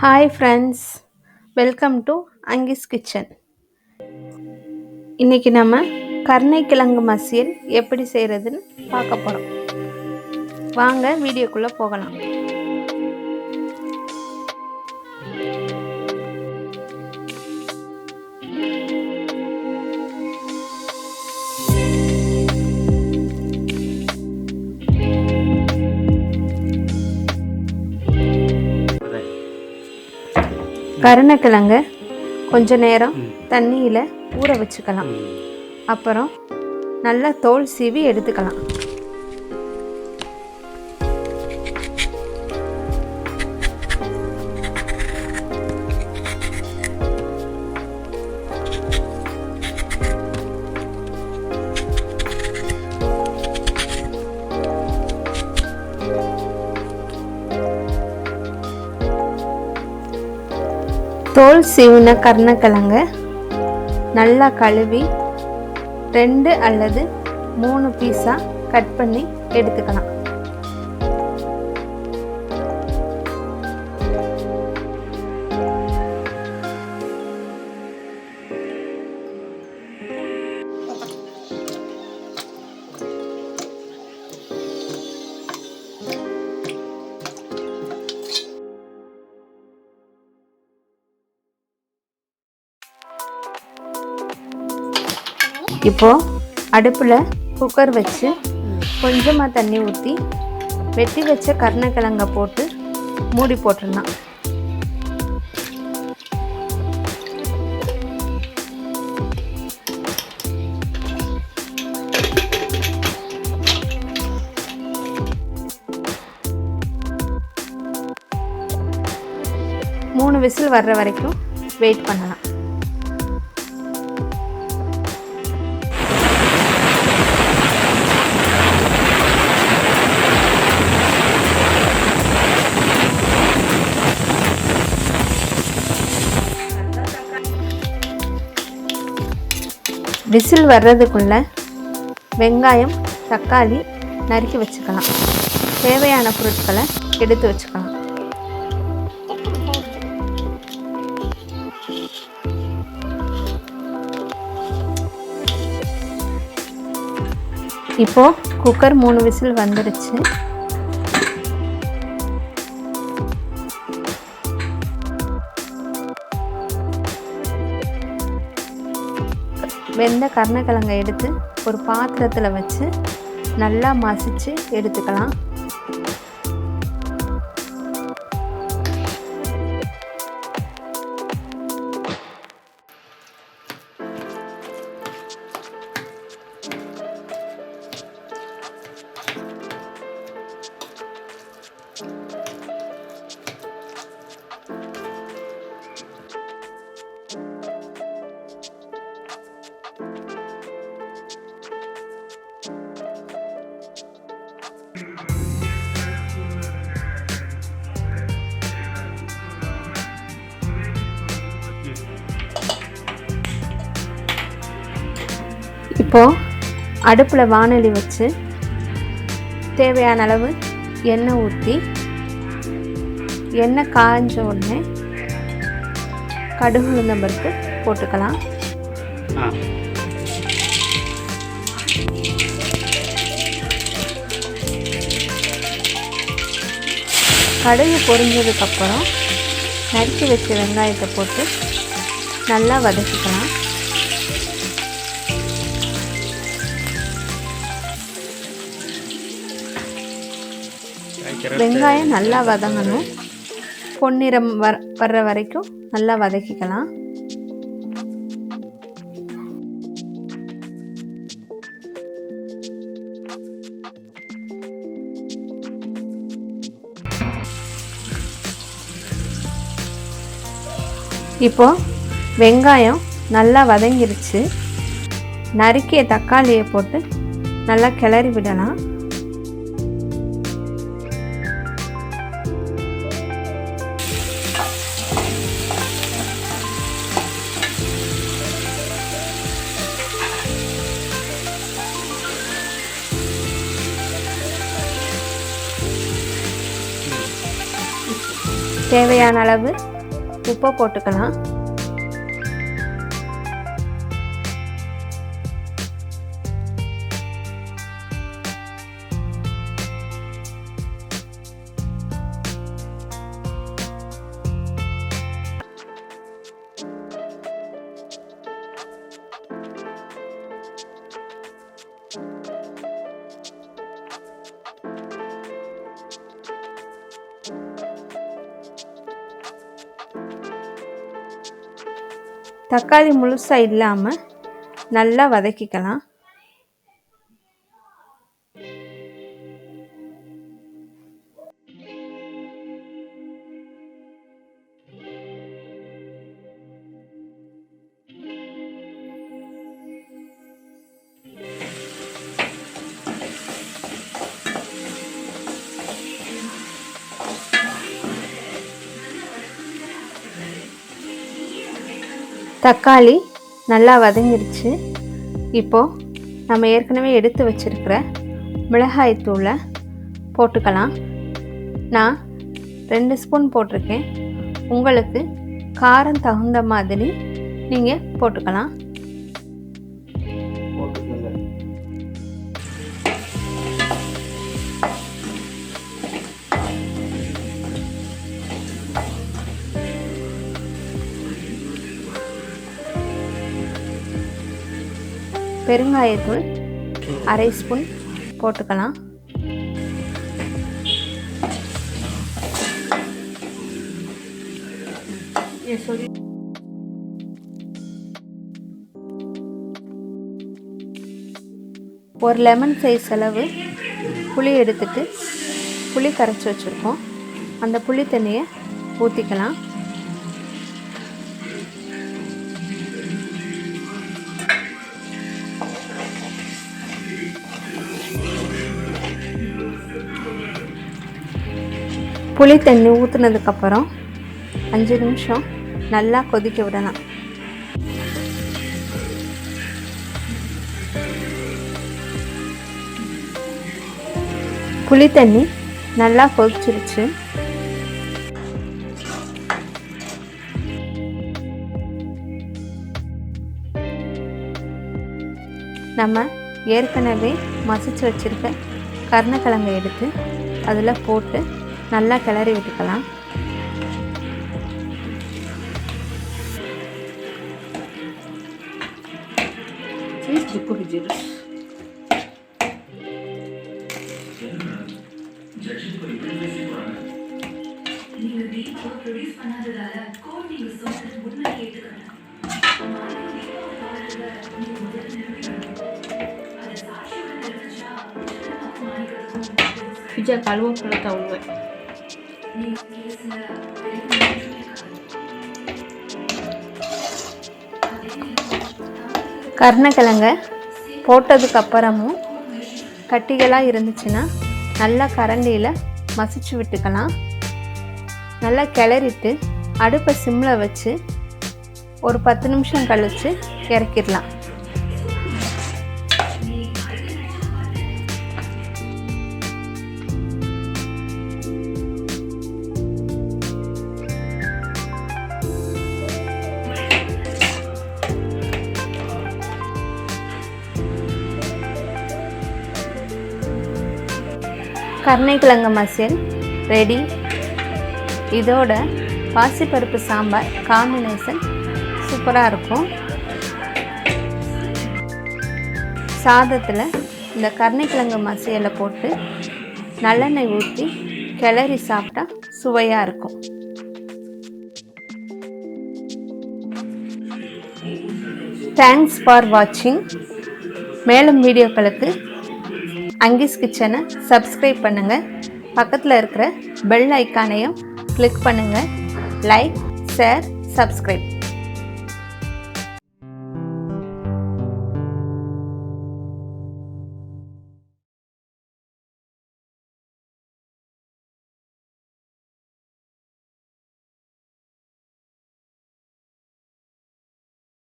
Hi friends, welcome to Angiskitchen. இன்னைக்கு நம்ம கருணைக்கிழங்கு மசியல் எப்படி செய்யறதுன்னு பார்க்க போறோம். வாங்க வீடியோக்குள்ள போகலாம். கருணைக்கிழங்க கொஞ்ச நேரம் தண்ணியில் ஊற வச்சுக்கலாம். அப்புறம் நல்லா தோல் சீவி எடுத்துக்கலாம். தோல் சீவின கருணைக்கிழங்க நல்லா கழுவி 2 அல்லது 3 பீஸாக கட் பண்ணி எடுத்துக்கலாம். இப்போது அடுப்பில் குக்கர் வச்சு கொஞ்சமாக தண்ணி ஊற்றி வெட்டி வச்ச கருணைக்கிழங்க போட்டு மூடி போட்டுடலாம். மூணு விசில் வர்ற வரைக்கும் வெயிட் பண்ணலாம். விசில் வர்றதுக்குள்ள வெங்காயம் தக்காளி நறுக்கி வச்சுக்கலாம். தேவையான பொருட்களை எடுத்து வச்சுக்கலாம். இப்போ குக்கர் 3 விசில் வந்துடுச்சு. வெந்த கருணைக்கிழங்கை எடுத்து ஒரு பாத்திரத்தில் வச்சு நல்லா மசிச்சு எடுத்துக்கலாம். இப்போது அடுப்பில் வாணலி வச்சு தேவையான அளவு எண்ணெய் ஊற்றி எண்ணெய் காய்ஞ்ச உடனே கடுகு உளுந்தம்பருப்பு போட்டுக்கலாம். கடுகு பொரிஞ்சதுக்கப்புறம் நறுக்கி வச்ச வெங்காயத்தை போட்டு நல்லா வதக்கிக்கலாம். வெங்காயம் நல்லா வதங்கணும். பொன்னிறம் வர்ற வரைக்கும் நல்லா வதக்கிக்கலாம். இப்போ வெங்காயம் நல்லா வதங்கிருச்சு. நறுக்கிய தக்காளியை போட்டு நல்லா கிளறி விடலாம். தேவையான அளவு உப்பை போட்டுக்கலாம். தக்காளி முழுசாக இல்லாமல் நல்லா வதக்கிக்கலாம். தக்காளி நல்லா வதங்கிருச்சு. இப்போது நம்ம ஏற்கனவே எடுத்து வச்சுருக்கிற மிளகாய் தூளை போட்டுக்கலாம். நான் 2 ஸ்பூன் போட்டிருக்கேன். உங்களுக்கு காரம் தகுந்த மாதிரி நீங்கள் போட்டுக்கலாம். பெருங்காயத்தூள் 1/2 ஸ்பூன் போட்டுக்கலாம். ஒரு லெமன் சைஸ் அளவு புளி எடுத்துட்டு புளி கரைச்சி வச்சுருக்கோம். அந்த புளி தண்ணியை ஊற்றிக்கலாம். புளி தண்ணி ஊற்றுனதுக்கப்புறம் 5 நிமிஷம் நல்லா கொதிக்க விடலாம். புளி தண்ணி நல்லா கொதிச்சிருச்சு. நம்ம ஏற்கனவே மசிச்சு வச்சுருக்க கருணைக்கிழங்கை எடுத்து அதில் போட்டு நல்லா கிளறி விட்டுக்கலாம். கழுவப்பட தவுவேன். கருணைக்கிழங்கை போட்டதுக்கப்புறமும் கட்டிகளாக இருந்துச்சுன்னா நல்லா கரண்டியில் மசிச்சு விட்டுக்கலாம். நல்லா கிளறிட்டு அடுப்பை சிம்மில் வச்சு ஒரு 10 நிமிஷம் கழித்து இறக்கிடலாம். கருணைக்கிழங்கு மசியல் ரெடி. இதோட பாசிப்பருப்பு சாம்பார் காம்பினேஷன் சூப்பராக இருக்கும். சாதத்தில் இந்த கருணைக்கிழங்கு மசியலை போட்டு நல்லெண்ணெய் ஊற்றி கிளறி சாப்பிட்டா சுவையாக இருக்கும். தேங்க்ஸ் ஃபார் வாட்சிங். மேலும் வீடியோக்களுக்கு அங்கிஸ் கிச்சனை சப்ஸ்கிரைப் பண்ணுங்கள். பக்கத்தில் இருக்கிற பெல் ஐக்கானையும் கிளிக் பண்ணுங்கள். Like, share, subscribe.